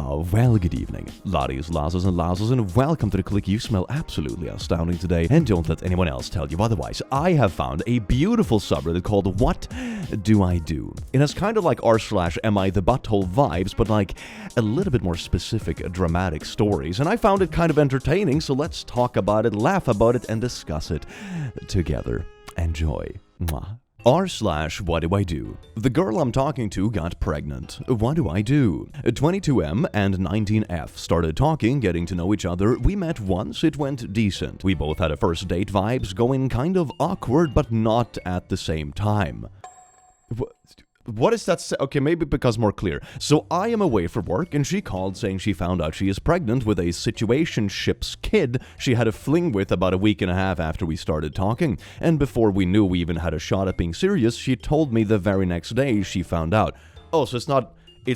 Well, good evening, laddies, lasses, and lasses, and welcome to the click. You smell absolutely astounding today, and don't let anyone else tell you otherwise. I have found a beautiful subreddit called WhatDoiDo. It has kind of like r/am I the butthole vibes, but like a little bit more specific, dramatic stories, and I found it kind of entertaining, so let's talk about it, laugh about it, and discuss it together. Enjoy. Mwah. r/what-do-I-do? The girl I'm talking to got pregnant. What do I do? 22M and 19F started talking, getting to know each other. We met once, it went decent. We both had a first date vibes, going kind of awkward, but not at the same time. What is that? Okay, maybe it becomes more clear. So I am away for work, and she called saying she found out she is pregnant with a situationship's kid she had a fling with about a week and a half after we started talking. And before we knew we even had a shot at being serious, she told me the very next day she found out. Oh, so it's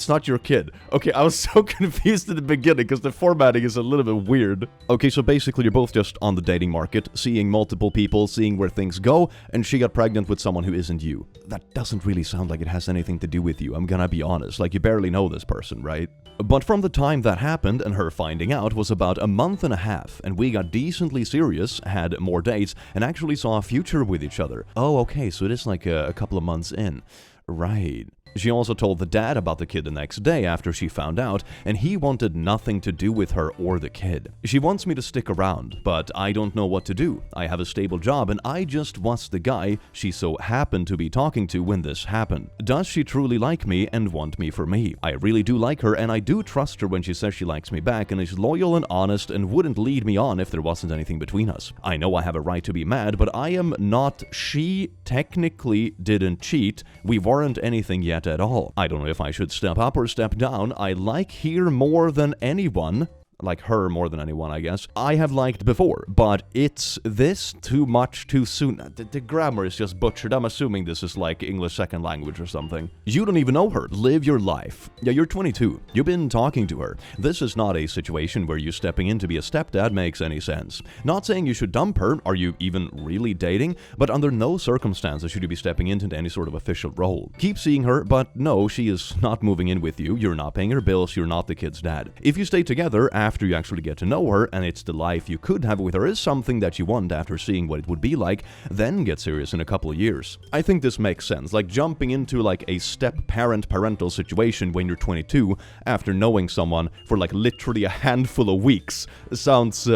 not your kid. Okay, I was so confused at the beginning because the formatting is a little bit weird. Okay, so basically you're both just on the dating market, seeing multiple people, seeing where things go, and she got pregnant with someone who isn't you. That doesn't really sound like it has anything to do with you, I'm gonna be honest. Like, you barely know this person, right? But from the time that happened and her finding out was about a month and a half, and we got decently serious, had more dates, and actually saw a future with each other. Oh, okay, so it is like a couple of months in. Right. She also told the dad about the kid the next day after she found out, and he wanted nothing to do with her or the kid. She wants me to stick around, but I don't know what to do. I have a stable job, and I just was the guy she so happened to be talking to when this happened. Does she truly like me and want me for me? I really do like her, and I do trust her when she says she likes me back and is loyal and honest and wouldn't lead me on if there wasn't anything between us. I know I have a right to be mad, but I am not. She technically didn't cheat. We weren't anything yet at all. I don't know if I should step up or step down. I like her more than anyone. Like her more than anyone, I guess. I have liked before, but it's this too much too soon. The grammar is just butchered. I'm assuming this is like English second language or something. You don't even know her. Live your life. Yeah, you're 22. You've been talking to her. This is not a situation where you stepping in to be a stepdad makes any sense. Not saying you should dump her. Are you even really dating? But under no circumstances should you be stepping into any sort of official role. Keep seeing her, but no, she is not moving in with you. You're not paying her bills. You're not the kid's dad. If you stay together after you actually get to know her, and it's the life you could have with her is something that you want after seeing what it would be like, then get serious in a couple of years. I think this makes sense, like jumping into like a step-parent-parental situation when you're 22 after knowing someone for like literally a handful of weeks sounds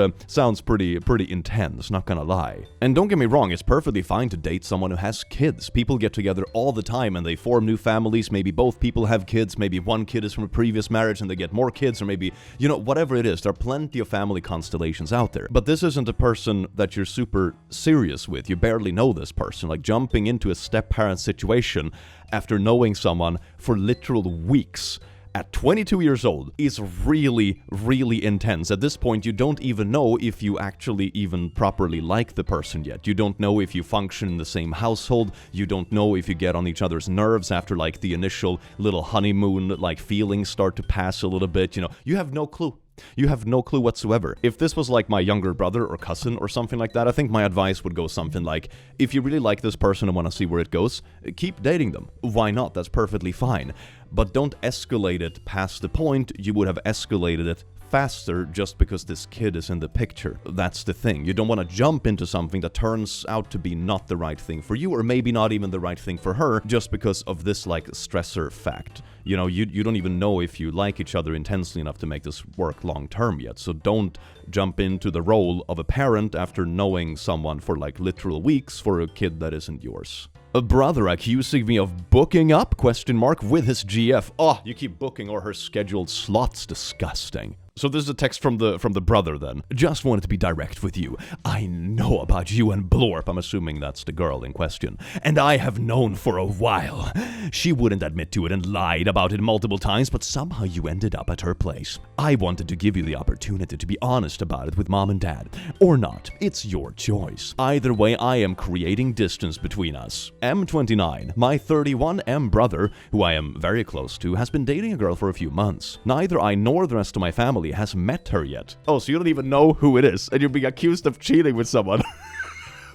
pretty intense, not gonna lie. And don't get me wrong, it's perfectly fine to date someone who has kids. People get together all the time and they form new families. Maybe both people have kids, maybe one kid is from a previous marriage and they get more kids, or maybe, you know, whatever it is. There are plenty of family constellations out there. But this isn't a person that you're super serious with. You barely know this person. Like jumping into a step-parent situation after knowing someone for literal weeks at 22 years old is really, really intense. At this point, you don't even know if you actually even properly like the person yet. You don't know if you function in the same household. You don't know if you get on each other's nerves after like the initial little honeymoon, like feelings start to pass a little bit. You know, you have no clue. You have no clue whatsoever. If this was like my younger brother or cousin or something like that, I think my advice would go something like, if you really like this person and want to see where it goes, keep dating them. Why not? That's perfectly fine. But don't escalate it past the point you would have escalated it faster just because this kid is in the picture. That's the thing. You don't want to jump into something that turns out to be not the right thing for you, or maybe not even the right thing for her, just because of this like stressor fact. You know, you don't even know if you like each other intensely enough to make this work long term yet. So don't jump into the role of a parent after knowing someone for like literal weeks for a kid that isn't yours. A brother accusing me of booking up, ? With his GF. Oh, you keep booking or her scheduled slots. Disgusting. So this is a text from the brother then. Just wanted to be direct with you. I know about you and Blorp. I'm assuming that's the girl in question. And I have known for a while. She wouldn't admit to it and lied about it multiple times, but somehow you ended up at her place. I wanted to give you the opportunity to be honest about it with mom and dad. Or not. It's your choice. Either way, I am creating distance between us. M29, my 31M brother, who I am very close to, has been dating a girl for a few months. Neither I nor the rest of my family has met her yet. Oh, so you don't even know who it is, and you're being accused of cheating with someone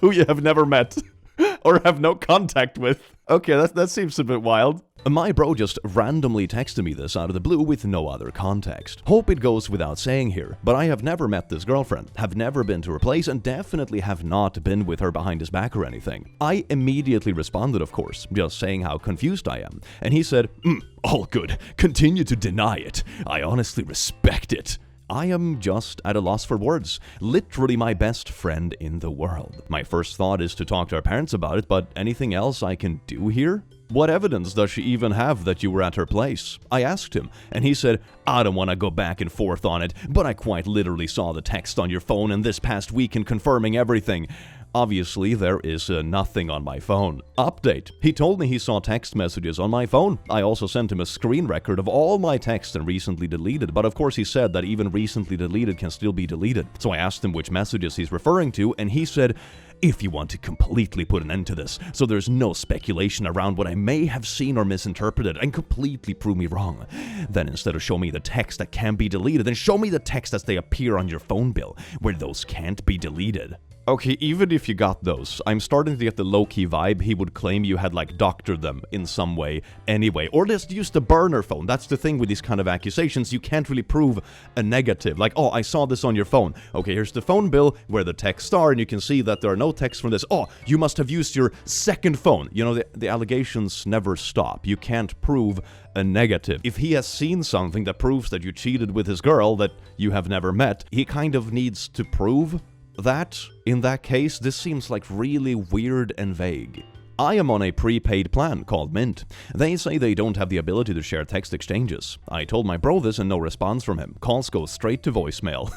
who you have never met. or have no contact with. Okay, that seems a bit wild. My bro just randomly texted me this out of the blue with no other context. Hope it goes without saying here, but I have never met this girlfriend, have never been to her place, and definitely have not been with her behind his back or anything. I immediately responded, of course, just saying how confused I am. And he said, all good, continue to deny it. I honestly respect it. I am just at a loss for words. Literally my best friend in the world. My first thought is to talk to our parents about it, but anything else I can do here? What evidence does she even have that you were at her place? I asked him, and he said, I don't want to go back and forth on it, but I quite literally saw the text on your phone and this past weekend confirming everything. Obviously, there is nothing on my phone. Update. He told me he saw text messages on my phone. I also sent him a screen record of all my texts and recently deleted, but of course he said that even recently deleted can still be deleted. So I asked him which messages he's referring to, and he said, if you want to completely put an end to this, so there's no speculation around what I may have seen or misinterpreted, and completely prove me wrong, then instead of show me the text that can be deleted, then show me the text as they appear on your phone bill, where those can't be deleted. Okay, even if you got those, I'm starting to get the low-key vibe he would claim you had like doctored them in some way anyway. Or just use the burner phone. That's the thing with these kind of accusations. You can't really prove a negative. Like, oh, I saw this on your phone. Okay, here's the phone bill where the texts are, and you can see that there are no texts from this. Oh, you must have used your second phone. You know, the allegations never stop. You can't prove a negative. If he has seen something that proves that you cheated with his girl that you have never met, he kind of needs to prove that. In that case, this seems like really weird and vague. I am on a prepaid plan called Mint. They say they don't have the ability to share text exchanges. I told my bro this and no response from him. Calls go straight to voicemail.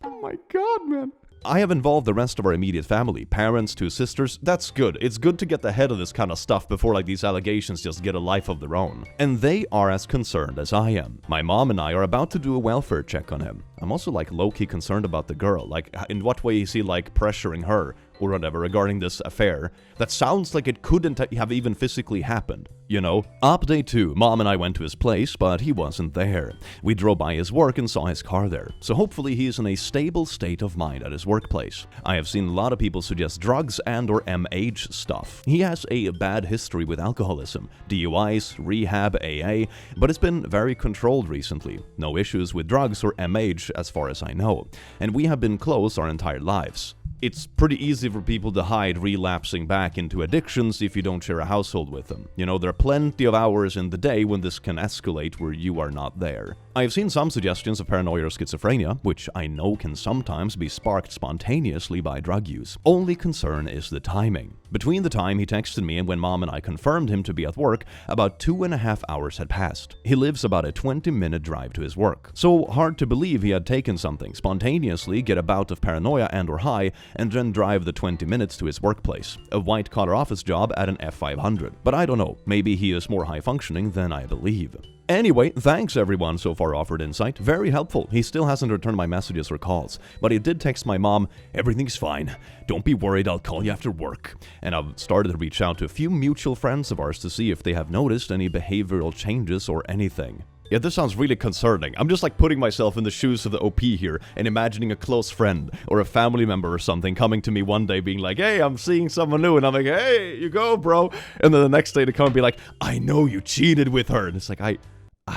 Oh my god, man. I have involved the rest of our immediate family, parents, 2 sisters. That's good. It's good to get the head of this kind of stuff before like these allegations just get a life of their own. And they are as concerned as I am. My mom and I are about to do a welfare check on him. I'm also like low-key concerned about the girl. Like, in what way is he like pressuring her or whatever regarding this affair that sounds like it couldn't have even physically happened, you know? Update 2. Mom and I went to his place, but he wasn't there. We drove by his work and saw his car there, so hopefully he is in a stable state of mind at his workplace. I have seen a lot of people suggest drugs and or MH stuff. He has a bad history with alcoholism, DUIs, rehab, AA, but it's been very controlled recently. No issues with drugs or MH as far as I know, and we have been close our entire lives. It's pretty easy for people to hide relapsing back into addictions if you don't share a household with them. You know, there are plenty of hours in the day when this can escalate where you are not there. I've seen some suggestions of paranoia or schizophrenia, which I know can sometimes be sparked spontaneously by drug use. Only concern is the timing. Between the time he texted me and when Mom and I confirmed him to be at work, about 2.5 hours had passed. He lives about a 20-minute drive to his work. So hard to believe he had taken something, spontaneously get a bout of paranoia and or high, and then drive the 20 minutes to his workplace, a white-collar office job at an F500. But I don't know, maybe he is more high-functioning than I believe. Anyway, thanks everyone so far offered insight, very helpful. He still hasn't returned my messages or calls, but he did text my mom, everything's fine, don't be worried, I'll call you after work. And I've started to reach out to a few mutual friends of ours to see if they have noticed any behavioral changes or anything. Yeah, this sounds really concerning. I'm just like putting myself in the shoes of the OP here and imagining a close friend or a family member or something coming to me one day being like, hey, I'm seeing someone new. And I'm like, hey, you go, bro. And then the next day to come and be like, I know you cheated with her. And it's like, I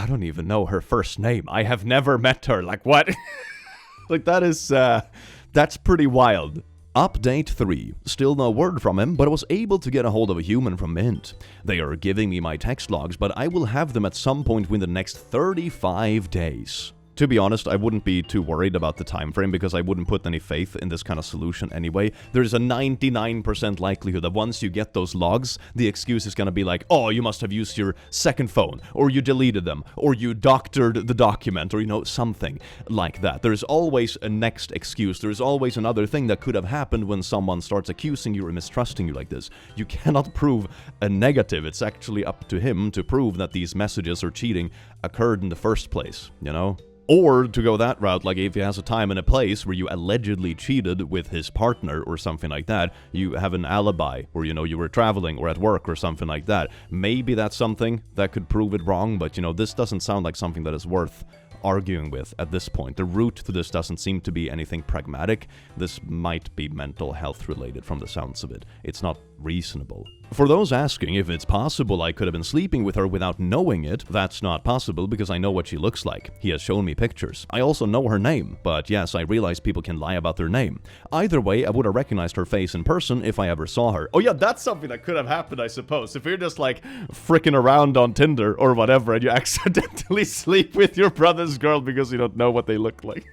don't even know her first name. I have never met her. Like, what? Like, that's pretty wild. Update 3. Still no word from him, but I was able to get a hold of a human from Mint. They are giving me my text logs, but I will have them at some point within the next 35 days. To be honest, I wouldn't be too worried about the time frame because I wouldn't put any faith in this kind of solution anyway. There's a 99% likelihood that once you get those logs, the excuse is going to be like, oh, you must have used your second phone, or you deleted them, or you doctored the document, or, you know, something like that. There's always a next excuse. There's always another thing that could have happened when someone starts accusing you or mistrusting you like this. You cannot prove a negative. It's actually up to him to prove that these messages or cheating occurred in the first place, you know? Or to go that route, like if he has a time and a place where you allegedly cheated with his partner or something like that, you have an alibi, or, you know, you were traveling or at work or something like that. Maybe that's something that could prove it wrong, but, you know, this doesn't sound like something that is worth arguing with at this point. The root to this doesn't seem to be anything pragmatic. This might be mental health related from the sounds of it. It's not reasonable. For those asking if it's possible I could have been sleeping with her without knowing it, that's not possible because I know what she looks like. He has shown me pictures. I also know her name, but yes, I realize people can lie about their name. Either way, I would have recognized her face in person if I ever saw her. Oh yeah, that's something that could have happened, I suppose. If you're just like fricking around on Tinder or whatever and you accidentally sleep with your brother's girl because you don't know what they look like.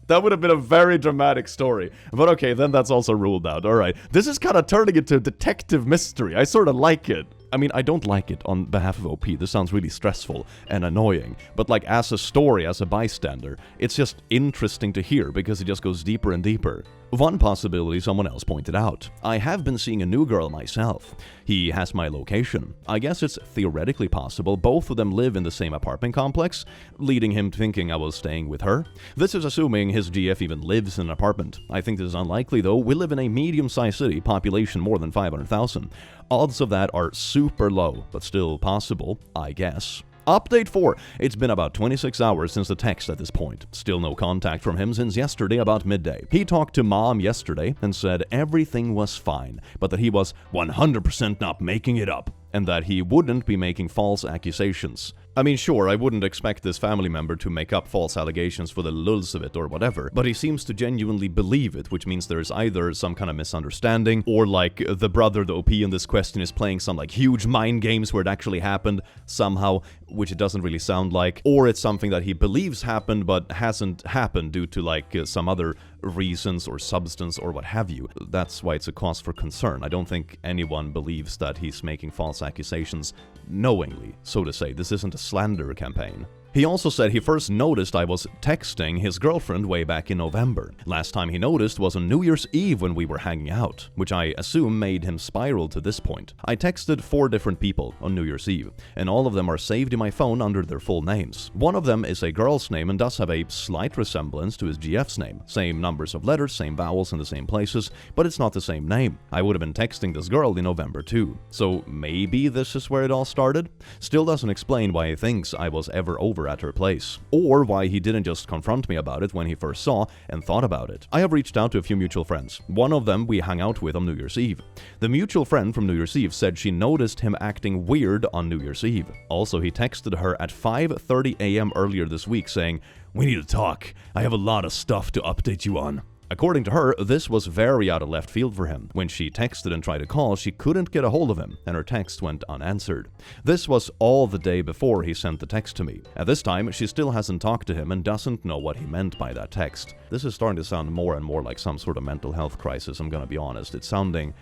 That would have been a very dramatic story. But okay, then that's also ruled out. Alright, this is kind of turning into a detective mystery. I sort of like it. I mean, I don't like it on behalf of OP. This sounds really stressful and annoying. But like as a story, as a bystander, it's just interesting to hear because it just goes deeper and deeper. One possibility someone else pointed out. I have been seeing a new girl myself. He has my location. I guess it's theoretically possible both of them live in the same apartment complex, leading him thinking I was staying with her. This is assuming his GF even lives in an apartment. I think this is unlikely though. We live in a medium-sized city, population more than 500,000. Odds of that are super low, but still possible, I guess. Update 4. It's been about 26 hours since the text at this point. Still no contact from him since yesterday about midday. He talked to mom yesterday and said everything was fine, but that he was 100% not making it up, and that he wouldn't be making false accusations. I mean, sure, I wouldn't expect this family member to make up false allegations for the lulz of it or whatever, but he seems to genuinely believe it, which means there's either some kind of misunderstanding, or like the brother, the OP in this question, is playing some like huge mind games where it actually happened somehow, which it doesn't really sound like, or it's something that he believes happened but hasn't happened due to like some other reasons or substance or what have you. That's why it's a cause for concern. I don't think anyone believes that he's making false accusations knowingly, so to say. This isn't a slander campaign. He also said he first noticed I was texting his girlfriend way back in November. Last time he noticed was on New Year's Eve when we were hanging out, which I assume made him spiral to this point. I texted 4 different people on New Year's Eve, and all of them are saved in my phone under their full names. One of them is a girl's name and does have a slight resemblance to his GF's name. Same numbers of letters, same vowels in the same places, but it's not the same name. I would have been texting this girl in November too. So maybe this is where it all started? Still doesn't explain why he thinks I was ever over at her place, or why he didn't just confront me about it when he first saw and thought about it. I have reached out to a few mutual friends. One of them we hung out with on New Year's Eve. The mutual friend from New Year's Eve said she noticed him acting weird on New Year's Eve. Also, he texted her at 5:30 a.m. earlier this week saying, "We need to talk. I have a lot of stuff to update you on." According to her, this was very out of left field for him. When she texted and tried to call, she couldn't get a hold of him, and her text went unanswered. This was all the day before he sent the text to me. At this time, she still hasn't talked to him and doesn't know what he meant by that text. This is starting to sound more and more like some sort of mental health crisis, I'm gonna be honest. It's sounding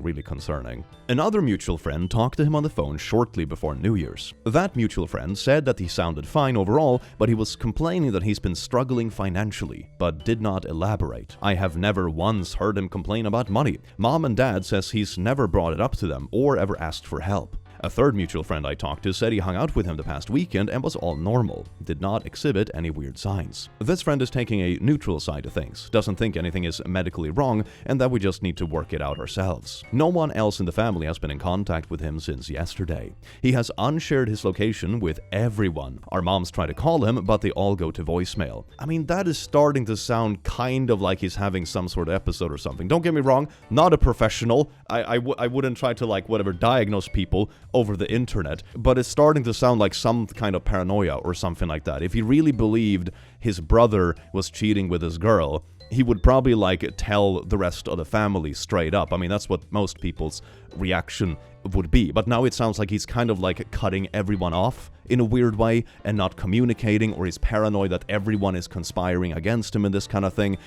really concerning. Another mutual friend talked to him on the phone shortly before New Year's. That mutual friend said that he sounded fine overall, but he was complaining that he's been struggling financially, but did not elaborate. I have never once heard him complain about money. Mom and dad says he's never brought it up to them or ever asked for help. A third mutual friend I talked to said he hung out with him the past weekend and was all normal, did not exhibit any weird signs. This friend is taking a neutral side to things, doesn't think anything is medically wrong, and that we just need to work it out ourselves. No one else in the family has been in contact with him since yesterday. He has unshared his location with everyone. Our moms try to call him, but they all go to voicemail. I mean, that is starting to sound kind of like he's having some sort of episode or something. Don't get me wrong, not a professional. I wouldn't try to diagnose people over the internet, but it's starting to sound like some kind of paranoia or something like that. If he really believed his brother was cheating with his girl, he would probably tell the rest of the family straight up. I mean, that's what most people's reaction would be. But now it sounds like he's kind of cutting everyone off in a weird way and not communicating, or he's paranoid that everyone is conspiring against him and this kind of thing.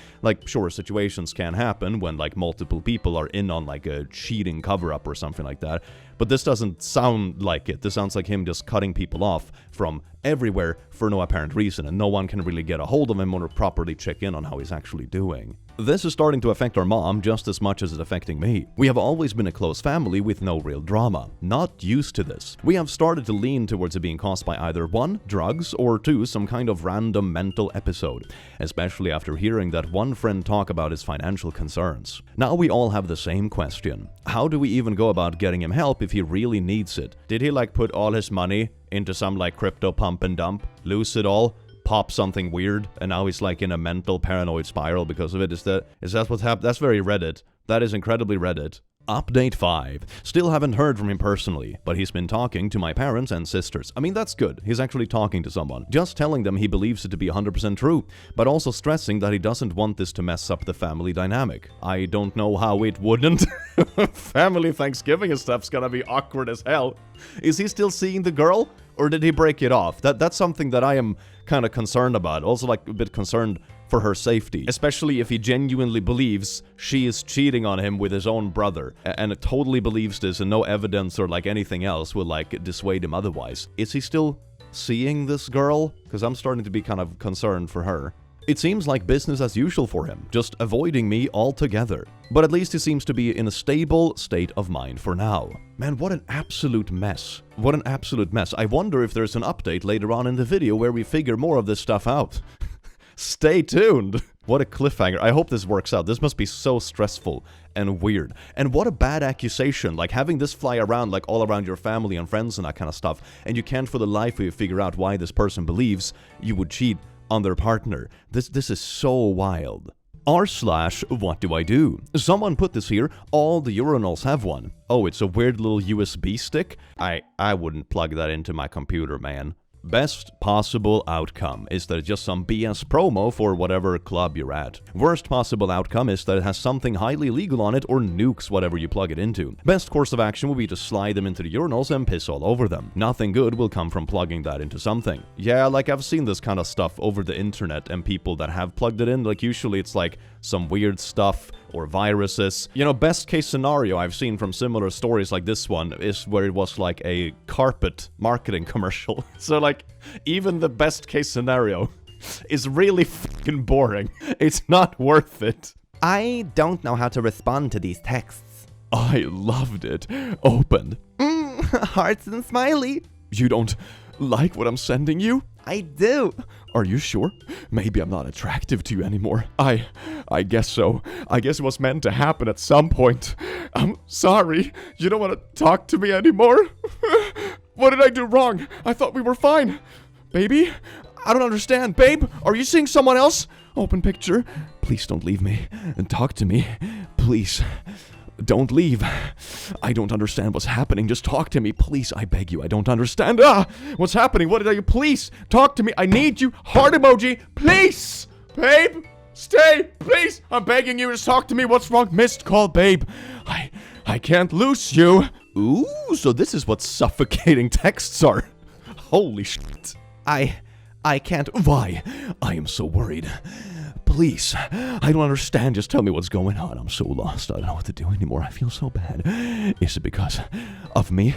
Sure, situations can happen when multiple people are in on a cheating cover-up or something like that. But this doesn't sound like it. This sounds like him just cutting people off from everywhere for no apparent reason, and no one can really get a hold of him or properly check in on how he's actually doing. This is starting to affect our mom just as much as it's affecting me. We have always been a close family with no real drama. Not used to this. We have started to lean towards it being caused by either 1, drugs, or 2, some kind of random mental episode, especially after hearing that one friend talk about his financial concerns. Now we all have the same question. How do we even go about getting him help if he really needs it? Did he put all his money into some crypto pump and dump, lose it all, popped something weird, and now he's like in a mental paranoid spiral because of it. Is that what's happened? That's very Reddit. That is incredibly Reddit. Update 5. Still haven't heard from him personally, but he's been talking to my parents and sisters. I mean, that's good. He's actually talking to someone. Just telling them he believes it to be 100% true, but also stressing that he doesn't want this to mess up the family dynamic. I don't know how it wouldn't. Family Thanksgiving and stuff's gonna be awkward as hell. Is he still seeing the girl, or did he break it off? That's something that I am kind of concerned about. Also, like, a bit concerned for her safety, especially if he genuinely believes she is cheating on him with his own brother, and totally believes this, and no evidence or like anything else will like dissuade him otherwise. Is he still seeing this girl? Because I'm starting to be kind of concerned for her. It seems like business as usual for him, just avoiding me altogether. But at least he seems to be in a stable state of mind for now. Man, what an absolute mess. What an absolute mess. I wonder if there's an update later on in the video where we figure more of this stuff out. Stay tuned! What a cliffhanger. I hope this works out. This must be so stressful and weird. And what a bad accusation. Like, having this fly around, like, all around your family and friends and that kind of stuff, and you can't for the life of you figure out why this person believes you would cheat on their partner. This is so wild. r/WhatDoiDo. Someone put this here. All the urinals have one. Oh, it's a weird little USB stick? I wouldn't plug that into my computer, man. Best possible outcome is that it's just some BS promo for whatever club you're at. Worst possible outcome is that it has something highly illegal on it or nukes whatever you plug it into. Best course of action will be to slide them into the urinals and piss all over them. Nothing good will come from plugging that into something. Yeah, like I've seen this kind of stuff over the internet, and people that have plugged it in, like usually it's like some weird stuff or viruses. You know, best case scenario I've seen from similar stories like this one is where it was like a carpet marketing commercial. So like, even the best case scenario is really fucking boring. It's not worth it. I don't know how to respond to these texts. I loved it. Open. Hearts and smiley. You don't like what I'm sending you? I do. Are you sure? Maybe I'm not attractive to you anymore. I guess so. I guess it was meant to happen at some point. I'm sorry. You don't want to talk to me anymore? What did I do wrong? I thought we were fine. Baby? I don't understand. Babe, are you seeing someone else? Open picture. Please don't leave me. And talk to me. Please. Don't leave. I don't understand what's happening. Just talk to me, please. I beg you. I don't understand. What's happening? What did I do? Please, talk to me. I need you. Heart emoji. Please. Babe, stay. Please. I'm begging you. Just talk to me. What's wrong? Missed call, babe. I can't lose you. Ooh, so this is what suffocating texts are. Holy shit. I can't. Why? I am so worried. Please, I don't understand. Just tell me what's going on. I'm so lost. I don't know what to do anymore. I feel so bad. Is it because of me?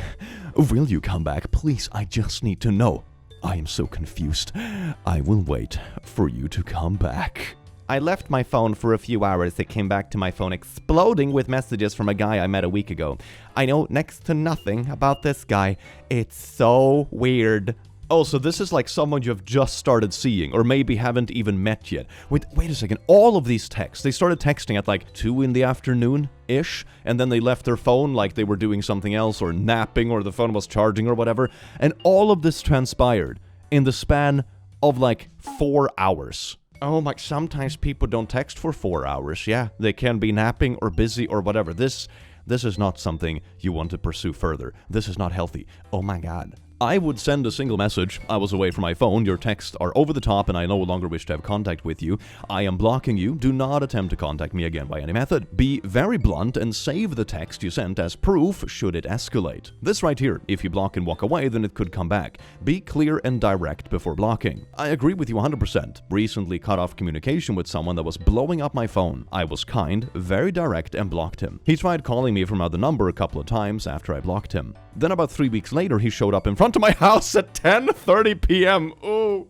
Will you come back? Please, I just need to know. I am so confused. I will wait for you to come back. I left my phone for a few hours. It came back to my phone exploding with messages from a guy I met a week ago. I know next to nothing about this guy. It's so weird. Oh, so this is like someone you have just started seeing, or maybe haven't even met yet. Wait a second. All of these texts, they started texting at like 2 in the afternoon-ish, and then they left their phone like they were doing something else, or napping, or the phone was charging, or whatever. And all of this transpired in the span of like 4 hours. Oh my, sometimes people don't text for 4 hours. Yeah, they can be napping or busy or whatever. This is not something you want to pursue further. This is not healthy. Oh my god. I would send a single message. I was away from my phone. Your texts are over the top and I no longer wish to have contact with you. I am blocking you. Do not attempt to contact me again by any method. Be very blunt and save the text you sent as proof should it escalate. This right here, if you block and walk away, then it could come back. Be clear and direct before blocking. I agree with you 100%. Recently cut off communication with someone that was blowing up my phone. I was kind, very direct, and blocked him. He tried calling me from another number a couple of times after I blocked him. Then about 3 weeks later, he showed up in front of my house at 10:30 p.m. Ooh,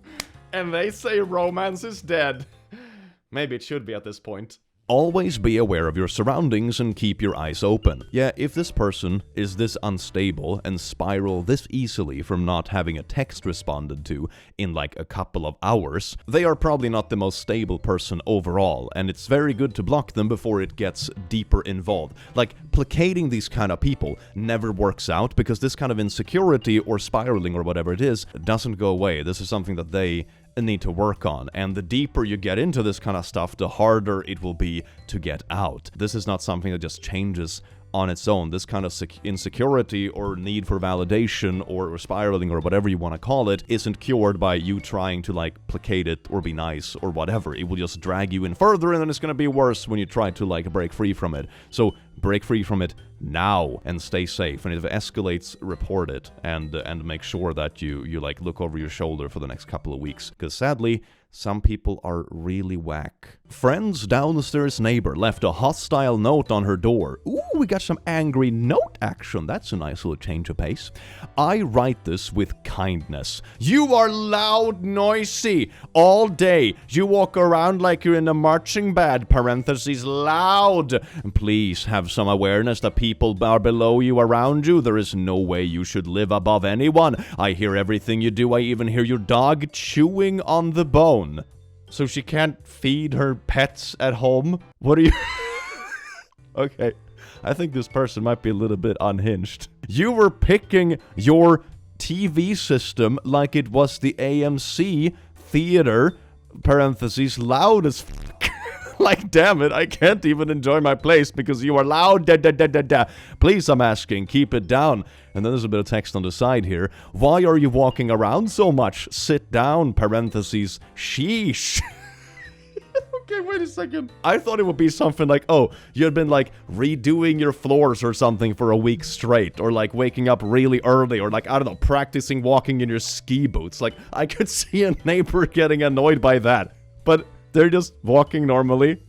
and they say romance is dead. Maybe it should be at this point. Always be aware of your surroundings and keep your eyes open. Yeah, if this person is this unstable and spiral this easily from not having a text responded to in like a couple of hours, they are probably not the most stable person overall, and it's very good to block them before it gets deeper involved. Like, placating these kind of people never works out because this kind of insecurity or spiraling or whatever it is doesn't go away. This is something that they need to work on. And the deeper you get into this kind of stuff, the harder it will be to get out. This is not something that just changes on its own. This kind of insecurity or need for validation or spiraling or whatever you want to call it isn't cured by you trying to like placate it or be nice or whatever. It will just drag you in further, and then it's going to be worse when you try to like break free from it. So break free from it now and stay safe. And if it escalates, report it and make sure that you like look over your shoulder for the next couple of weeks. Because sadly, some people are really whack. Friend's downstairs neighbor left a hostile note on her door. Ooh, we got some angry note action. That's a nice little change of pace. I write this with kindness. You are loud, noisy, all day. You walk around like you're in a marching band, parentheses, loud. Please have some awareness that people are below you, around you. There is no way you should live above anyone. I hear everything you do. I even hear your dog chewing on the bone. So she can't feed her pets at home? What are you... Okay, I think this person might be a little bit unhinged. You were picking your TV system like it was the AMC theater, parentheses, loud as fuck. Like, damn it, I can't even enjoy my place because you are loud, da da da da da. Please, I'm asking, keep it down. And then there's a bit of text on the side here. Why are you walking around so much? Sit down, parentheses, sheesh. Okay, wait a second. I thought it would be something like, oh, you had been like redoing your floors or something for a week straight, or like waking up really early, or like, I don't know, practicing walking in your ski boots. Like, I could see a neighbor getting annoyed by that. But they're just walking normally,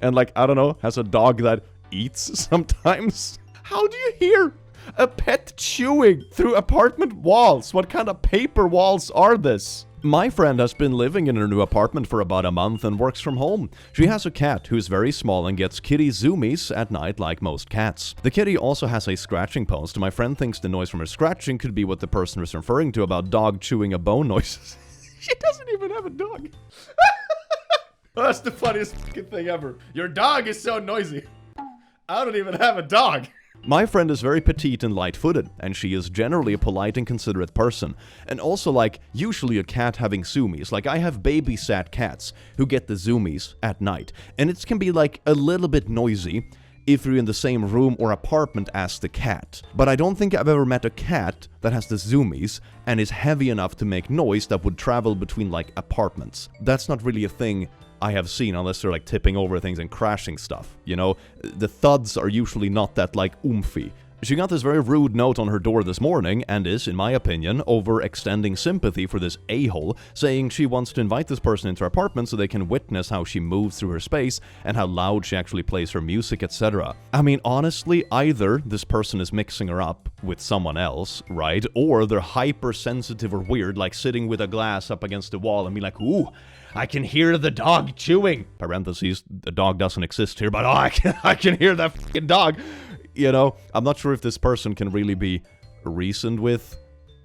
and like, I don't know, has a dog that eats sometimes. How do you hear a pet chewing through apartment walls? What kind of paper walls are this? My friend has been living in her new apartment for about a month and works from home. She has a cat who's very small and gets kitty zoomies at night like most cats. The kitty also has a scratching post. My friend thinks the noise from her scratching could be what the person was referring to about dog chewing a bone noises. She doesn't even have a dog. That's the funniest fucking thing ever. Your dog is so noisy. I don't even have a dog. My friend is very petite and light-footed, and she is generally a polite and considerate person. And also, like, usually a cat having zoomies. Like, I have babysat cats who get the zoomies at night. And it can be, like, a little bit noisy if you're in the same room or apartment as the cat. But I don't think I've ever met a cat that has the zoomies and is heavy enough to make noise that would travel between, like, apartments. That's not really a thing I have seen, unless they're like tipping over things and crashing stuff, you know? The thuds are usually not that like oomphy. She got this very rude note on her door this morning and is, in my opinion, overextending sympathy for this a-hole, saying she wants to invite this person into her apartment so they can witness how she moves through her space and how loud she actually plays her music, etc. I mean, honestly, either this person is mixing her up with someone else, right? Or they're hypersensitive or weird, like sitting with a glass up against the wall and be like, ooh, I can hear the dog chewing. Parentheses, the dog doesn't exist here, but oh, I can hear that fucking dog. You know, I'm not sure if this person can really be reasoned with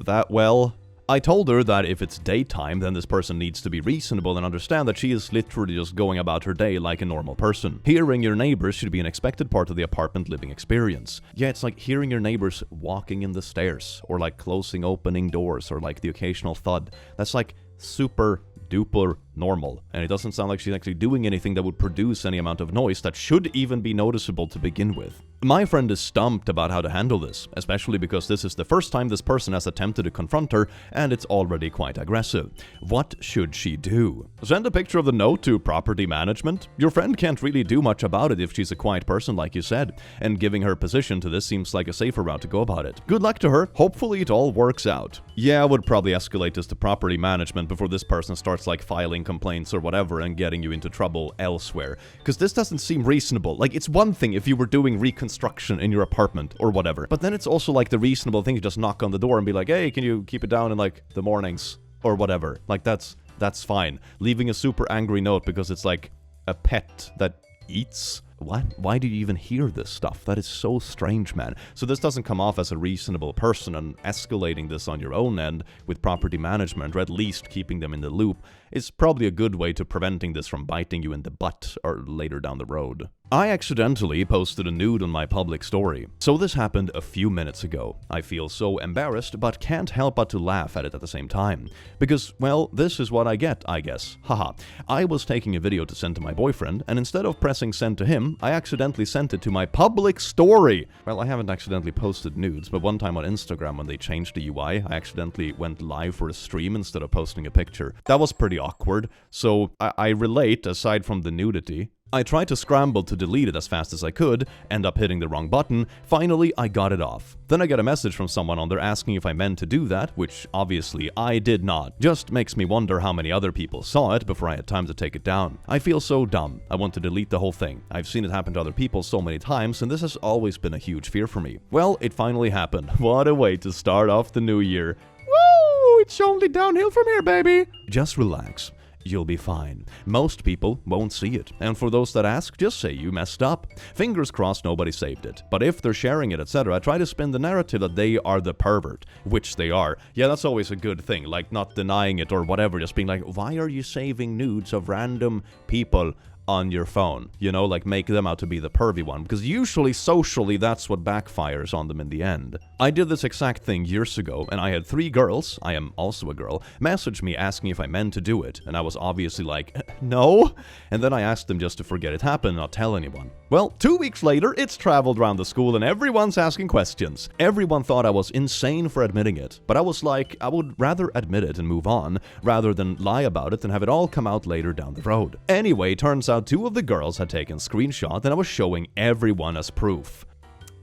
that well. I told her that if it's daytime, then this person needs to be reasonable and understand that she is literally just going about her day like a normal person. Hearing your neighbors should be an expected part of the apartment living experience. Yeah, it's like hearing your neighbors walking in the stairs, or like closing opening doors, or like the occasional thud. That's like super duper normal, and it doesn't sound like she's actually doing anything that would produce any amount of noise that should even be noticeable to begin with. My friend is stumped about how to handle this, especially because this is the first time this person has attempted to confront her, and it's already quite aggressive. What should she do? Send a picture of the note to property management? Your friend can't really do much about it if she's a quiet person like you said, and giving her position to this seems like a safer route to go about it. Good luck to her, hopefully it all works out. Yeah, I would probably escalate this to property management before this person starts like filing complaints or whatever and getting you into trouble elsewhere. Because this doesn't seem reasonable. Like, it's one thing if you were doing reconstruction in your apartment or whatever, but then it's also like the reasonable thing to just knock on the door and be like, hey, can you keep it down in like the mornings or whatever. Like, that's fine. Leaving a super angry note because it's like a pet that eats. what? Why do you even hear this stuff? That is so strange, man. So this doesn't come off as a reasonable person, and escalating this on your own end with property management, or at least keeping them in the loop, is probably a good way to preventing this from biting you in the butt or later down the road. I accidentally posted a nude on my public story. So this happened a few minutes ago. I feel so embarrassed, but can't help but to laugh at it at the same time. Because, well, this is what I get, I guess. Haha. I was taking a video to send to my boyfriend, and instead of pressing send to him, I accidentally sent it to my public story. Well, I haven't accidentally posted nudes, but one time on Instagram when they changed the UI, I accidentally went live for a stream instead of posting a picture. That was pretty awkward, so I relate aside from the nudity. I tried to scramble to delete it as fast as I could, end up hitting the wrong button. Finally, I got it off. Then I get a message from someone on there asking if I meant to do that, which obviously I did not. Just makes me wonder how many other people saw it before I had time to take it down. I feel so dumb. I want to delete the whole thing. I've seen it happen to other people so many times, and this has always been a huge fear for me. Well, it finally happened. What a way to start off the new year. Woo! It's only downhill from here, baby! Just relax. You'll be fine. Most people won't see it, and for those that ask, just say you messed up. Fingers crossed nobody saved it. But if they're sharing it, etc., try to spin the narrative that they are the pervert, which they are. Yeah, that's always a good thing, like not denying it or whatever, just being like, why are you saving nudes of random people on your phone? You know, like make them out to be the pervy one, because usually socially that's what backfires on them in the end. I did this exact thing years ago, and I had 3 girls, I am also a girl, message me asking if I meant to do it, and I was obviously like, no, and then I asked them just to forget it happened and not tell anyone. Well, 2 weeks later, it's traveled around the school and everyone's asking questions. Everyone thought I was insane for admitting it, but I was like, I would rather admit it and move on, rather than lie about it and have it all come out later down the road. Anyway, turns out 2 of the girls had taken screenshots and I was showing everyone as proof.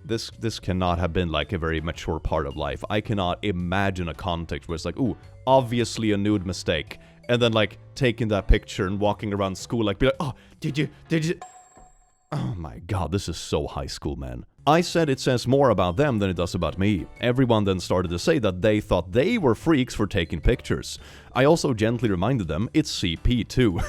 This cannot have been like a very mature part of life. I cannot imagine a context where it's like, ooh, obviously a nude mistake. And then like taking that picture and walking around school like, be like, oh, did you? Oh my god, this is so high school, man. I said it says more about them than it does about me. Everyone then started to say that they thought they were freaks for taking pictures. I also gently reminded them it's CP too.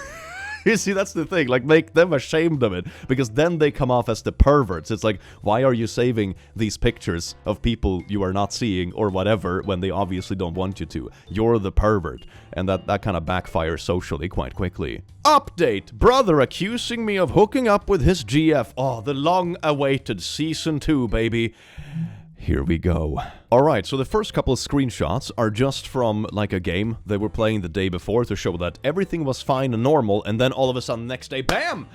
You see, that's the thing, like, make them ashamed of it, because then they come off as the perverts. It's like, why are you saving these pictures of people you are not seeing or whatever when they obviously don't want you to? You're the pervert, and that kind of backfires socially quite quickly. Update! Brother accusing me of hooking up with his GF. Oh, the long-awaited Season 2, baby. Here we go. Alright, so the first couple of screenshots are just from, like, a game they were playing the day before to show that everything was fine and normal, and then all of a sudden, next day, BAM!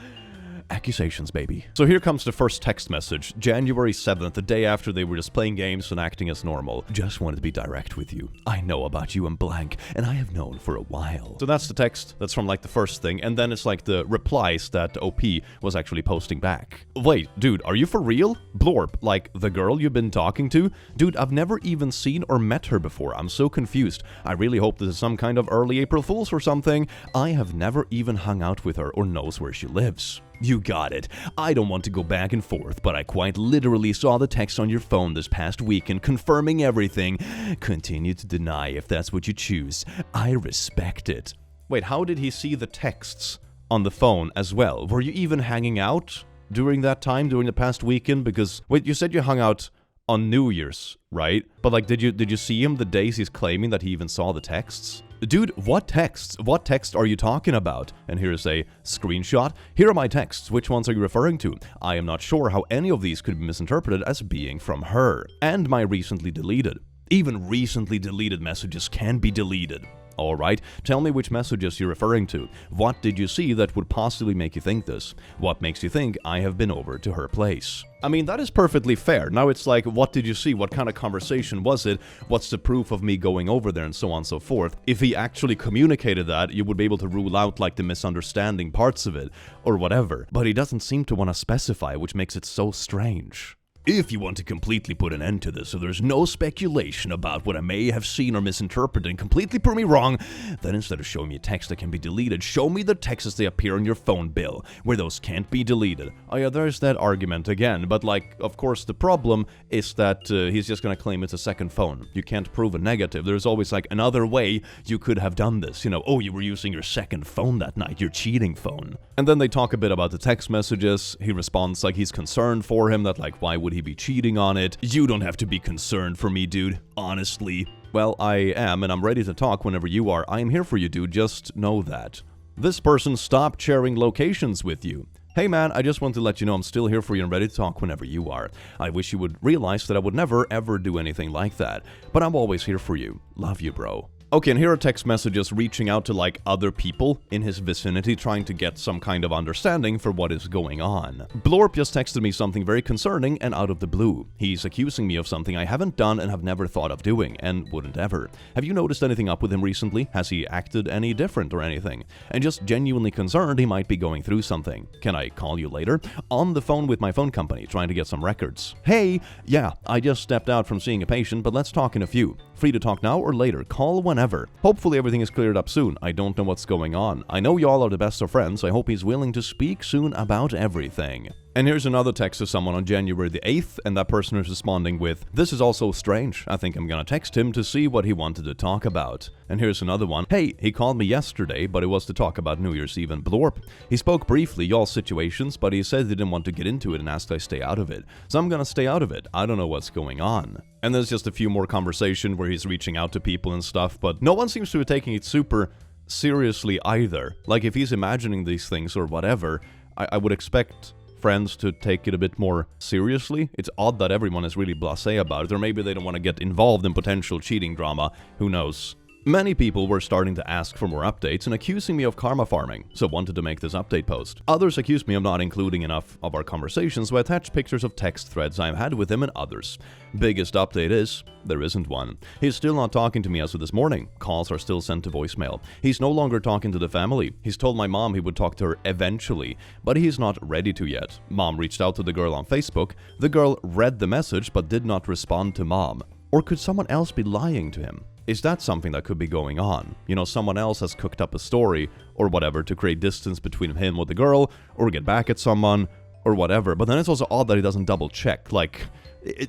Accusations, baby. So here comes the first text message, January 7th, the day after they were just playing games and acting as normal. Just wanted to be direct with you. I know about you and blank, and I have known for a while. So that's the text, that's from like the first thing, and then it's like the replies that OP was actually posting back. Wait, dude, are you for real? Blorp, like the girl you've been talking to? Dude, I've never even seen or met her before. I'm so confused. I really hope this is some kind of early April Fool's or something. I have never even hung out with her or knows where she lives. You got it. I don't want to go back and forth, but I quite literally saw the text on your phone this past weekend confirming everything. Continue to deny if that's what you choose. I respect it. Wait, how did he see the texts on the phone as well? Were you even hanging out during that time, during the past weekend? Because, wait, you said you hung out on New Year's, right? But like, did you see him the days he's claiming that he even saw the texts? Dude, what texts? What text are you talking about? And here's a screenshot. Here are my texts. Which ones are you referring to? I am not sure how any of these could be misinterpreted as being from her. And my recently deleted. Even recently deleted messages can be deleted. Alright, tell me which messages you're referring to. What did you see that would possibly make you think this? What makes you think I have been over to her place? I mean, that is perfectly fair. Now it's like, what did you see? What kind of conversation was it? What's the proof of me going over there and so on and so forth? If he actually communicated that, you would be able to rule out like the misunderstanding parts of it or whatever. But he doesn't seem to want to specify, which makes it so strange. If you want to completely put an end to this so there's no speculation about what I may have seen or misinterpreted and completely prove me wrong, then instead of showing me a text that can be deleted, show me the texts as they appear on your phone bill, where those can't be deleted. Oh yeah, there's that argument again, but like, of course the problem is that he's just gonna claim it's a second phone. You can't prove a negative. There's always like another way you could have done this. You know, oh, you were using your second phone that night, your cheating phone. And then they talk a bit about the text messages. He responds like he's concerned for him, that like, why would he be cheating on it? You don't have to be concerned for me, dude. Honestly. Well, I am, and I'm ready to talk whenever you are. I am here for you, dude. Just know that. This person stopped sharing locations with you. Hey man, I just want to let you know I'm still here for you and ready to talk whenever you are. I wish you would realize that I would never ever do anything like that. But I'm always here for you. Love you, bro. Okay, and here are text messages reaching out to like other people in his vicinity, trying to get some kind of understanding for what is going on. Blorp just texted me something very concerning and out of the blue. He's accusing me of something I haven't done and have never thought of doing, and wouldn't ever. Have you noticed anything up with him recently? Has he acted any different or anything? And just genuinely concerned he might be going through something. Can I call you later? On the phone with my phone company, trying to get some records. Hey, yeah, I just stepped out from seeing a patient, but let's talk in a few. Free to talk now or later. Call whenever. Hopefully everything is cleared up soon. I don't know what's going on. I know y'all are the best of friends. I hope he's willing to speak soon about everything. And here's another text to someone on January the 8th, and that person is responding with, this is also strange. I think I'm gonna text him to see what he wanted to talk about. And here's another one. Hey, he called me yesterday, but it was to talk about New Year's Eve and Blorp. He spoke briefly, y'all's situations, but he said he didn't want to get into it and asked I stay out of it. So I'm gonna stay out of it. I don't know what's going on. And there's just a few more conversation where he's reaching out to people and stuff, but no one seems to be taking it super seriously either. Like if he's imagining these things or whatever, I would expect friends to take it a bit more seriously. It's odd that everyone is really blasé about it, or maybe they don't want to get involved in potential cheating drama. Who knows? Many people were starting to ask for more updates and accusing me of karma farming, so wanted to make this update post. Others accused me of not including enough of our conversations, so I attached pictures of text threads I've had with him and others. Biggest update is, there isn't one. He's still not talking to me as of this morning. Calls are still sent to voicemail. He's no longer talking to the family. He's told my mom he would talk to her eventually, but he's not ready to yet. Mom reached out to the girl on Facebook. The girl read the message but did not respond to mom. Or could someone else be lying to him? Is that something that could be going on? You know, someone else has cooked up a story or whatever to create distance between him or the girl, or get back at someone, or whatever. But then it's also odd that he doesn't double check. Like,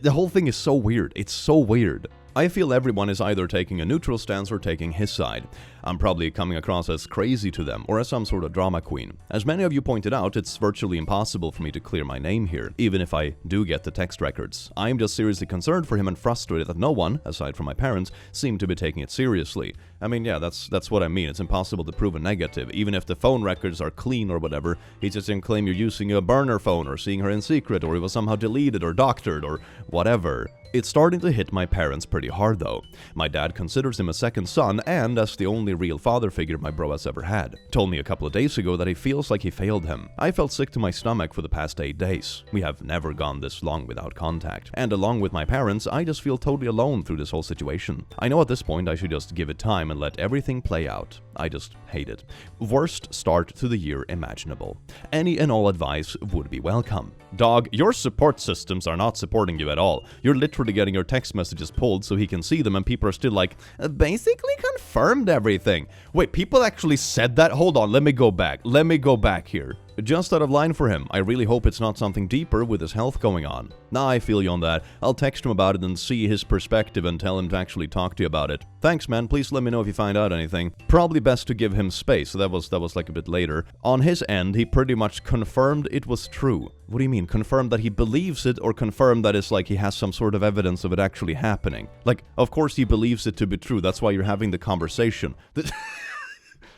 the whole thing is so weird. It's so weird. I feel everyone is either taking a neutral stance or taking his side. I'm probably coming across as crazy to them, or as some sort of drama queen. As many of you pointed out, it's virtually impossible for me to clear my name here, even if I do get the text records. I'm just seriously concerned for him and frustrated that no one, aside from my parents, seemed to be taking it seriously. I mean, yeah, that's what I mean. It's impossible to prove a negative. Even if the phone records are clean or whatever, he's just gonna claim you're using a burner phone, or seeing her in secret, or it was somehow deleted or doctored, or whatever. It's starting to hit my parents pretty hard though. My dad considers him a second son, and as the only real father figure my bro has ever had. Told me a couple of days ago that he feels like he failed him. I felt sick to my stomach for the past 8 days. We have never gone this long without contact. And along with my parents, I just feel totally alone through this whole situation. I know at this point I should just give it time and let everything play out. I just hate it. Worst start to the year imaginable. Any and all advice would be welcome. Dog, your support systems are not supporting you at all. You're literally getting your text messages pulled so he can see them, and people are still like, basically confirmed everything. Wait, people actually said that? Hold on, let me go back. Let me go back here. Just out of line for him. I really hope it's not something deeper with his health going on. Nah, I feel you on that. I'll text him about it and see his perspective and tell him to actually talk to you about it. Thanks, man. Please let me know if you find out anything. Probably best to give him space. So that was like a bit later. On his end, he pretty much confirmed it was true. What do you mean? Confirmed that he believes it, or confirmed that it's like he has some sort of evidence of it actually happening? Like, of course he believes it to be true. That's why you're having the conversation. This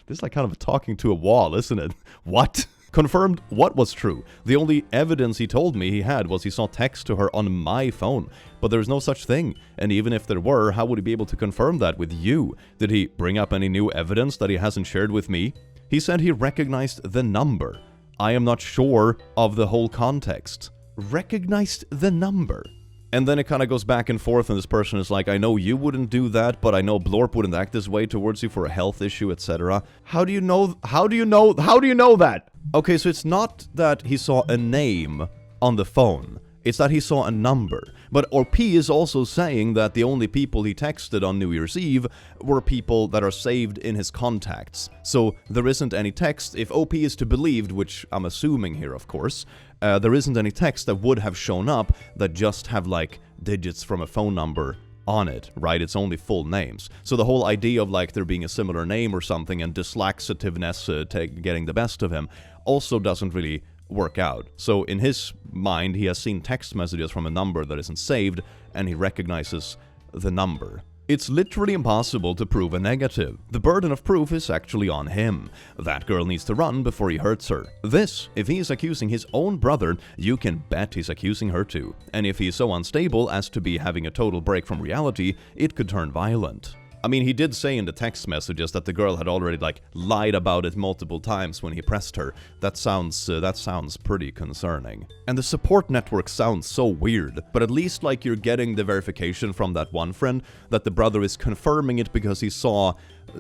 is like kind of talking to a wall, isn't it? What? Confirmed what was true. The only evidence he told me he had was he saw text to her on my phone. But there's no such thing. And even if there were, how would he be able to confirm that with you? Did he bring up any new evidence that he hasn't shared with me? He said he recognized the number. I am not sure of the whole context. Recognized the number. And then it kind of goes back and forth, and this person is like, I know you wouldn't do that, but I know Blorp wouldn't act this way towards you for a health issue, etc. How do you know that? Okay, so it's not that he saw a name on the phone. It's that he saw a number. But OP is also saying that the only people he texted on New Year's Eve were people that are saved in his contacts. So there isn't any text. If OP is to be believed, which I'm assuming here, of course, there isn't any text that would have shown up that just have like digits from a phone number on it, right? It's only full names. So the whole idea of like there being a similar name or something and dyslexitiveness getting the best of him also doesn't really work out. So in his mind, he has seen text messages from a number that isn't saved, and he recognizes the number. It's literally impossible to prove a negative. The burden of proof is actually on him. That girl needs to run before he hurts her. This, if he is accusing his own brother, you can bet he's accusing her too. And if he is so unstable as to be having a total break from reality, it could turn violent. I mean, he did say in the text messages that the girl had already like lied about it multiple times when he pressed her. That sounds pretty concerning. And the support network sounds so weird, but at least like you're getting the verification from that one friend that the brother is confirming it because he saw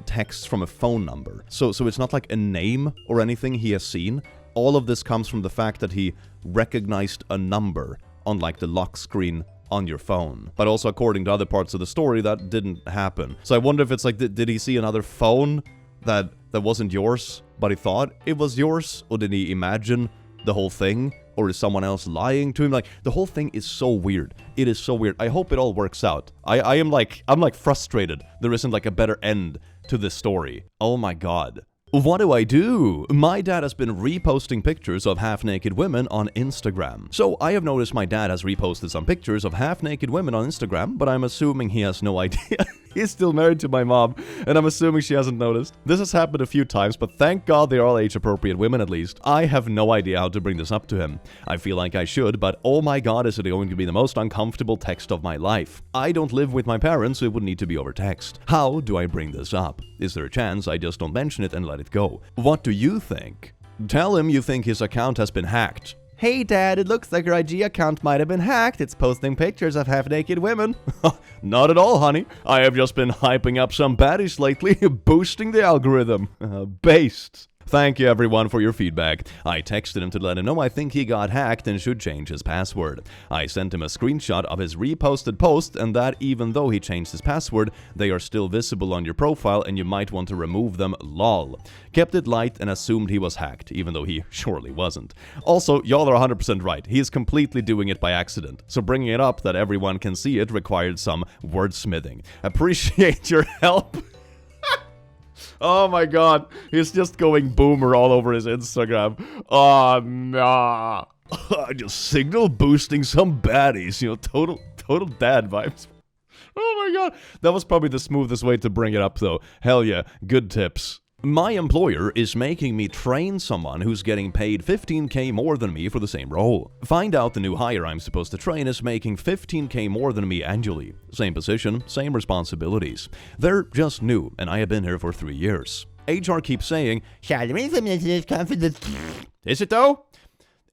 texts from a phone number. So it's not like a name or anything he has seen. All of this comes from the fact that he recognized a number on like the lock screen on your phone. But also according to other parts of the story, that didn't happen. So I wonder if it's like, did he see another phone that wasn't yours, but he thought it was yours? Or did he imagine the whole thing? Or is someone else lying to him? Like, the whole thing is so weird. It is so weird. I hope it all works out. I'm like frustrated. There isn't like a better end to this story. Oh my god. What do I do? My dad has been reposting pictures of half-naked women on Instagram. So I have noticed my dad has reposted some pictures of half-naked women on Instagram, but I'm assuming he has no idea. He's still married to my mom, and I'm assuming she hasn't noticed. This has happened a few times, but thank God they're all age-appropriate women at least. I have no idea how to bring this up to him. I feel like I should, but oh my god, is it going to be the most uncomfortable text of my life. I don't live with my parents, so it would need to be over text. How do I bring this up? Is there a chance I just don't mention it and let it go? What do you think? Tell him you think his account has been hacked. Hey dad, it looks like your IG account might have been hacked. It's posting pictures of half-naked women. Not at all, honey. I have just been hyping up some baddies lately, boosting the algorithm. Based. Thank you everyone for your feedback. I texted him to let him know I think he got hacked and should change his password. I sent him a screenshot of his reposted post and that even though he changed his password, they are still visible on your profile and you might want to remove them, lol. Kept it light and assumed he was hacked, even though he surely wasn't. Also, y'all are 100% right. He is completely doing it by accident. So bringing it up that everyone can see it required some wordsmithing. Appreciate your help. Oh my god, he's just going boomer all over his Instagram. Oh nah. Just signal boosting some baddies, you know, total dad vibes. Oh my god, that was probably the smoothest way to bring it up though. Hell yeah, good tips. My employer is making me train someone who's getting paid 15k more than me for the same role. Find out the new hire I'm supposed to train is making 15k more than me annually. Same position, same responsibilities. They're just new, and I have been here for 3 years. HR keeps saying, is it though?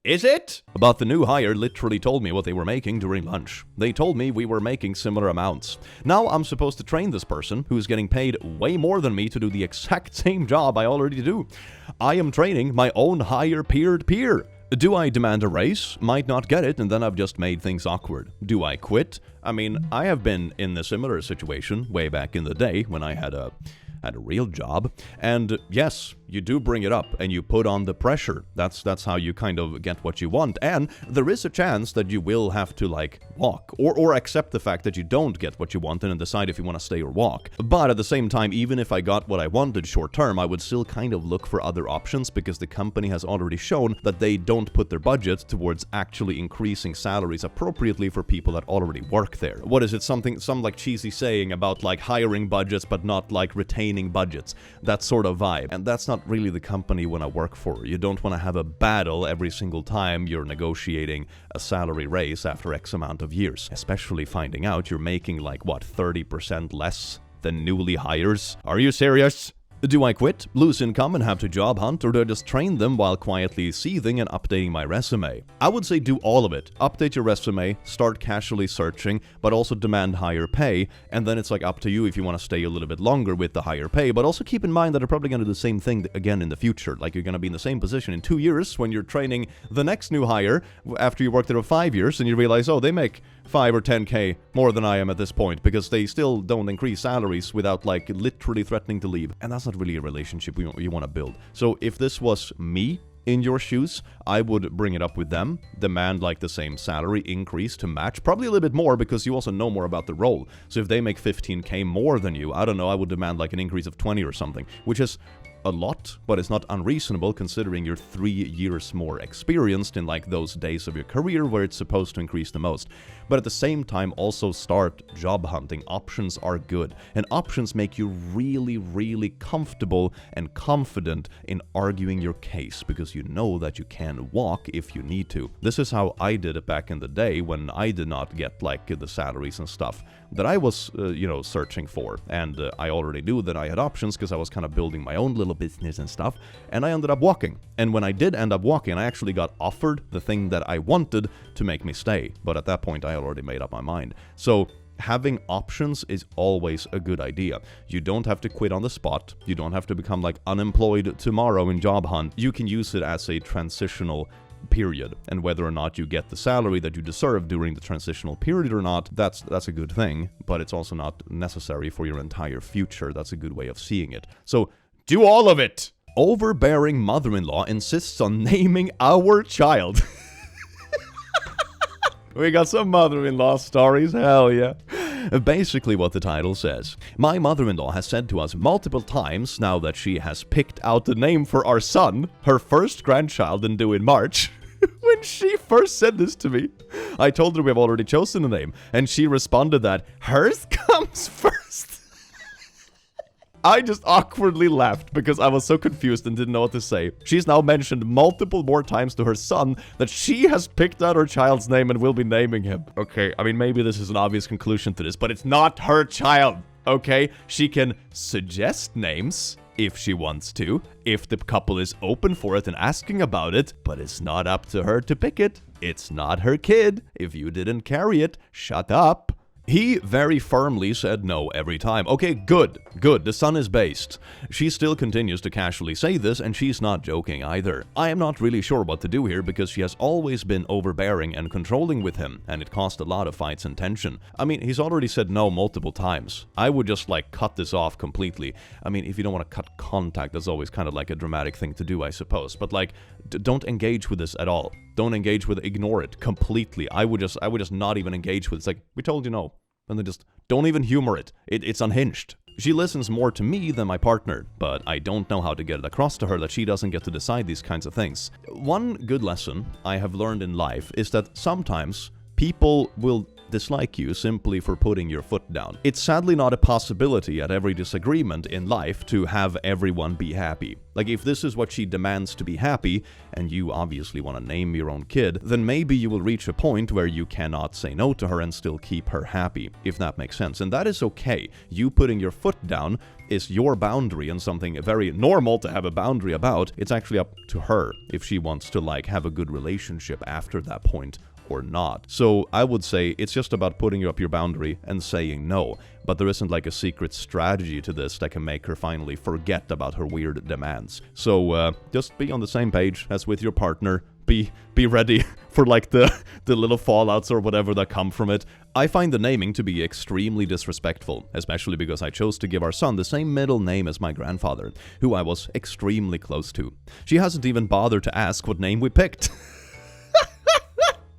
Is it? But the new hire literally told me what they were making during lunch. They told me we were making similar amounts. Now I'm supposed to train this person who's getting paid way more than me to do the exact same job I already do. I am training my own hire peer-to-peer. Do I demand a raise? Might not get it, and then I've just made things awkward. Do I quit? I mean, I have been in a similar situation way back in the day when I had a real job. And yes, you do bring it up and you put on the pressure. That's how you kind of get what you want. And there is a chance that you will have to like walk or accept the fact that you don't get what you want and decide if you want to stay or walk. But at the same time, even if I got what I wanted short term, I would still kind of look for other options because the company has already shown that they don't put their budget towards actually increasing salaries appropriately for people that already work there. What is it? Some like cheesy saying about like hiring budgets but not like retaining budgets. That sort of vibe. And that's not really the company you want to work for. You don't want to have a battle every single time you're negotiating a salary raise after X amount of years. Especially finding out you're making like, what, 30% less than newly hires? Are you serious? Do I quit, lose income and have to job hunt, or do I just train them while quietly seething and updating my resume? I would say do all of it. Update your resume, start casually searching, but also demand higher pay, and then it's like up to you if you want to stay a little bit longer with the higher pay, but also keep in mind that they're probably going to do the same thing again in the future. Like you're going to be in the same position in 2 years when you're training the next new hire after you work there for 5 years and you realize, oh, they make 5 or 10k more than I am at this point because they still don't increase salaries without like literally threatening to leave. And that's not really a relationship you want to build. So if this was me in your shoes, I would bring it up with them, demand like the same salary increase to match, probably a little bit more because you also know more about the role. So if they make 15k more than you, I don't know, I would demand like an increase of 20 or something, which is a lot, but it's not unreasonable considering you're 3 years more experienced in like those days of your career where it's supposed to increase the most. But at the same time, also start job hunting. Options are good, and options make you really, really comfortable and confident in arguing your case because you know that you can walk if you need to. This is how I did it back in the day when I did not get like the salaries and stuff that I was, searching for. And I already knew that I had options because I was kind of building my own little business and stuff, and I ended up walking. And when I did end up walking, I actually got offered the thing that I wanted to make me stay. But at that point, I already made up my mind. So having options is always a good idea. You don't have to quit on the spot. You don't have to become like unemployed tomorrow in job hunt. You can use it as a transitional period, and whether or not you get the salary that you deserve during the transitional period or not, that's a good thing, but it's also not necessary for your entire future. That's a good way of seeing it. So do all of it! Overbearing mother-in-law insists on naming our child. We got some mother-in-law stories, hell yeah. Basically what the title says. My mother-in-law has said to us multiple times now that she has picked out the name for our son, her first grandchild, and due in March. When she first said this to me, I told her we have already chosen a name, and she responded that hers comes first. I just awkwardly laughed because I was so confused and didn't know what to say. She's now mentioned multiple more times to her son that she has picked out her child's name and will be naming him. Okay, I mean, maybe this is an obvious conclusion to this, but it's not her child, okay? She can suggest names if she wants to, if the couple is open for it and asking about it, but it's not up to her to pick it. It's not her kid. If you didn't carry it, shut up. He very firmly said no every time. Okay, good. The son is based. She still continues to casually say this, and she's not joking either. I am not really sure what to do here because she has always been overbearing and controlling with him, and it caused a lot of fights and tension. I mean, he's already said no multiple times. I would just like cut this off completely. I mean, if you don't want to cut contact, that's always kind of like a dramatic thing to do, I suppose. But like, don't engage with this at all. Don't engage with it. Ignore it completely. I would just not even engage with it. It's like, we told you no. And then just don't even humor it. It's unhinged. She listens more to me than my partner, but I don't know how to get it across to her that she doesn't get to decide these kinds of things. One good lesson I have learned in life is that sometimes people will dislike you simply for putting your foot down. It's sadly not a possibility at every disagreement in life to have everyone be happy. Like, if this is what she demands to be happy, and you obviously want to name your own kid, then maybe you will reach a point where you cannot say no to her and still keep her happy, if that makes sense. And that is okay. You putting your foot down is your boundary and something very normal to have a boundary about. It's actually up to her if she wants to, like, have a good relationship after that point or not. So I would say it's just about putting up your boundary and saying no, but there isn't like a secret strategy to this that can make her finally forget about her weird demands. So just be on the same page as with your partner. Be ready for like the little fallouts or whatever that come from it. I find the naming to be extremely disrespectful, especially because I chose to give our son the same middle name as my grandfather, who I was extremely close to. She hasn't even bothered to ask what name we picked.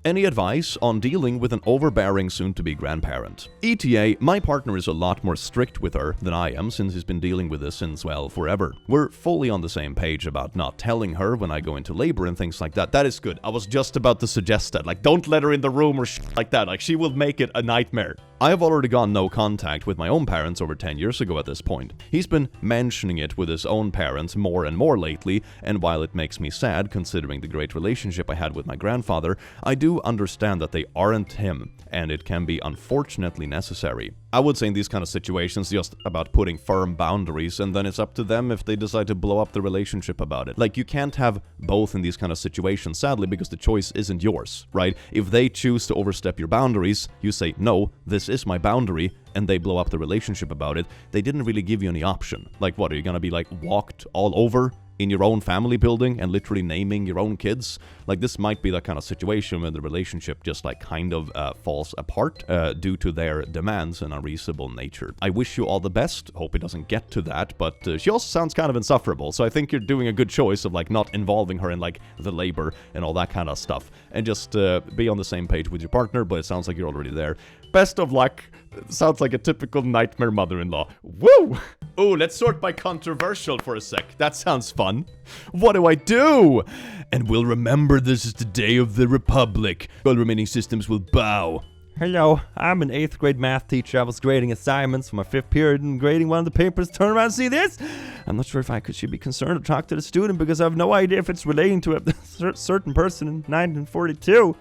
Any advice on dealing with an overbearing soon-to-be grandparent? ETA, my partner is a lot more strict with her than I am since he's been dealing with this since, well, forever. We're fully on the same page about not telling her when I go into labor and things like that. That is good. I was just about to suggest that. Like, don't let her in the room or shit like that. Like, she will make it a nightmare. I have already gone no contact with my own parents over 10 years ago at this point. He's been mentioning it with his own parents more and more lately, and while it makes me sad considering the great relationship I had with my grandfather, I do understand that they aren't him, and it can be unfortunately necessary. I would say in these kind of situations just about putting firm boundaries, and then it's up to them if they decide to blow up the relationship about it. Like, you can't have both in these kind of situations, sadly, because the choice isn't yours, right? If they choose to overstep your boundaries, you say, no, this is my boundary, and they blow up the relationship about it. They didn't really give you any option. Like, what, are you gonna be like walked all over in your own family building and literally naming your own kids. Like, this might be that kind of situation where the relationship just like kind of falls apart due to their demands and unreasonable nature. I wish you all the best. Hope it doesn't get to that, but she also sounds kind of insufferable, so I think you're doing a good choice of like not involving her in like the labor and all that kind of stuff, and just be on the same page with your partner, but it sounds like you're already there. Best of luck. Sounds like a typical nightmare mother-in-law. Woo! Oh, let's sort by controversial for a sec. That sounds fun. What do I do? And we'll remember this is the day of the Republic. All remaining systems will bow. Hello, I'm an 8th grade math teacher. I was grading assignments for my 5th period and grading one of the papers. Turn around and see this? I'm not sure if I should be concerned to talk to the student because I have no idea if it's relating to a certain person in 1942.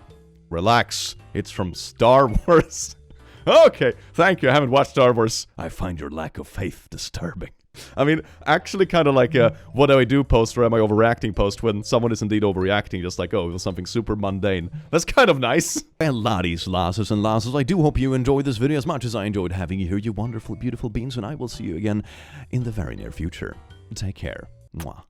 Relax. It's from Star Wars. Okay, thank you. I haven't watched Star Wars. I find your lack of faith disturbing. I mean, actually kind of like a what do I do post or am I overreacting post when someone is indeed overreacting, just like, oh, it was something super mundane. That's kind of nice. Well, laddies, lasses, and lasses, I do hope you enjoyed this video as much as I enjoyed having you here, you wonderful, beautiful beings, and I will see you again in the very near future. Take care. Mwah.